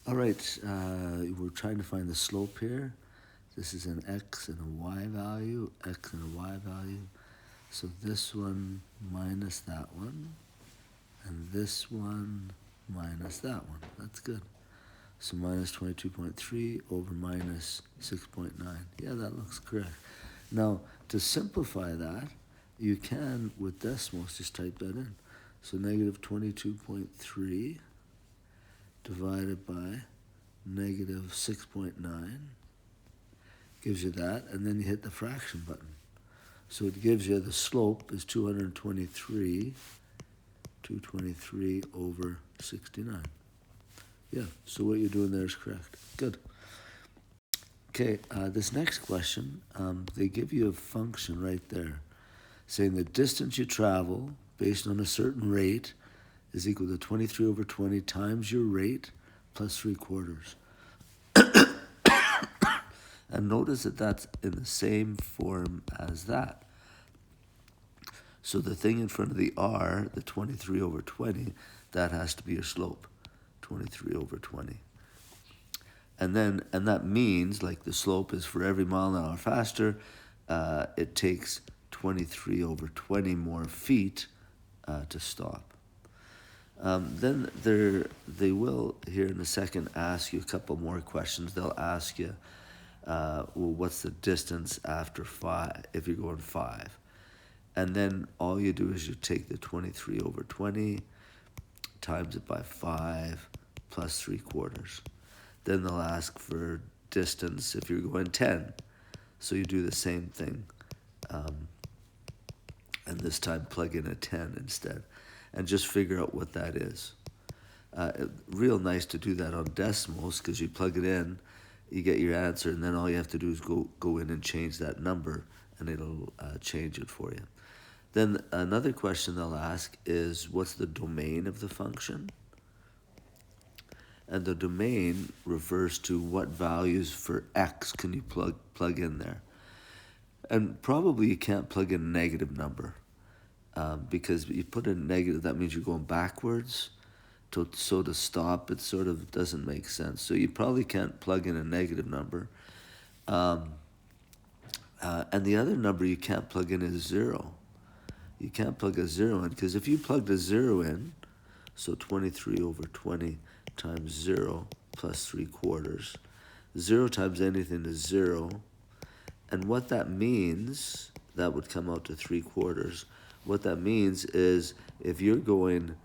All right, we're trying to find the slope here. This is an x and a y value, x and a y value. So this one minus that one, and this one minus that one. That's good. So minus 22.3 over minus 6.9. Yeah, that looks correct. Now, to simplify that, you can, with decimals, just type that in. So negative 22.3 divided by negative 6.9 gives you that, and then you hit the fraction button. So it gives you the slope is 223 over 69. Yeah, so what you're doing there is correct. Good. Okay, this next question, they give you a function right there saying the distance you travel based on a certain rate is equal to 23 over 20 times your rate plus 3/4. And notice that that's in the same form as that. So the thing in front of the r, the 23 over 20, that has to be your slope, 23 over 20. And that means, like, the slope is for every mile an hour faster, it takes 23 over 20 more feet to stop. Then they will, here in a second, ask you a couple more questions. They'll ask you, well, what's the distance after 5, if you're going 5? And then all you do is you take the 23 over 20, times it by 5, plus 3/4. Then they'll ask for distance if you're going 10. So you do the same thing. And this time plug in a 10 instead. And just figure out what that is. Real nice to do that on decimals, because you plug it in, you get your answer, and then all you have to do is go in and change that number, and it'll change it for you. Then another question they'll ask is, what's the domain of the function? And the domain refers to what values for x can you plug in there. And probably you can't plug in a negative number, because you put in negative, that means you're going backwards. So to stop, it sort of doesn't make sense. So you probably can't plug in a negative number. And the other number you can't plug in is 0. You can't plug a 0 in, because if you plugged a 0 in, so 23 over 20 times 0 plus 3/4, 0 times anything is 0. And what that means, that would come out to 3/4. What that means is if you're going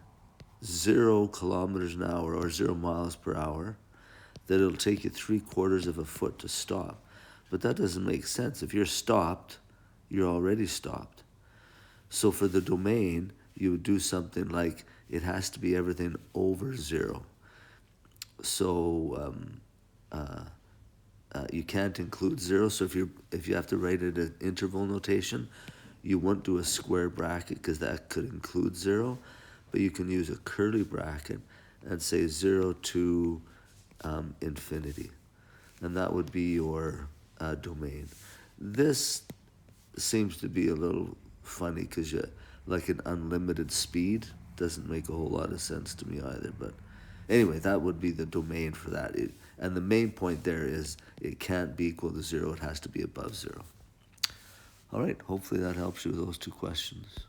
0 kilometers an hour or 0 miles per hour, that it'll take you 3/4 of a foot to stop. But that doesn't make sense. If you're stopped, you're already stopped. So for the domain, you would do something like it has to be everything over 0. So you can't include 0. So if you have to write it in interval notation, you won't do a square bracket, because that could include 0. But you can use a curly bracket and say 0 to infinity. And that would be your domain. This seems to be a little funny, because like an unlimited speed doesn't make a whole lot of sense to me either. But anyway, that would be the domain for that. And the main point there is it can't be equal to 0. It has to be above 0. All right, hopefully that helps you with those two questions.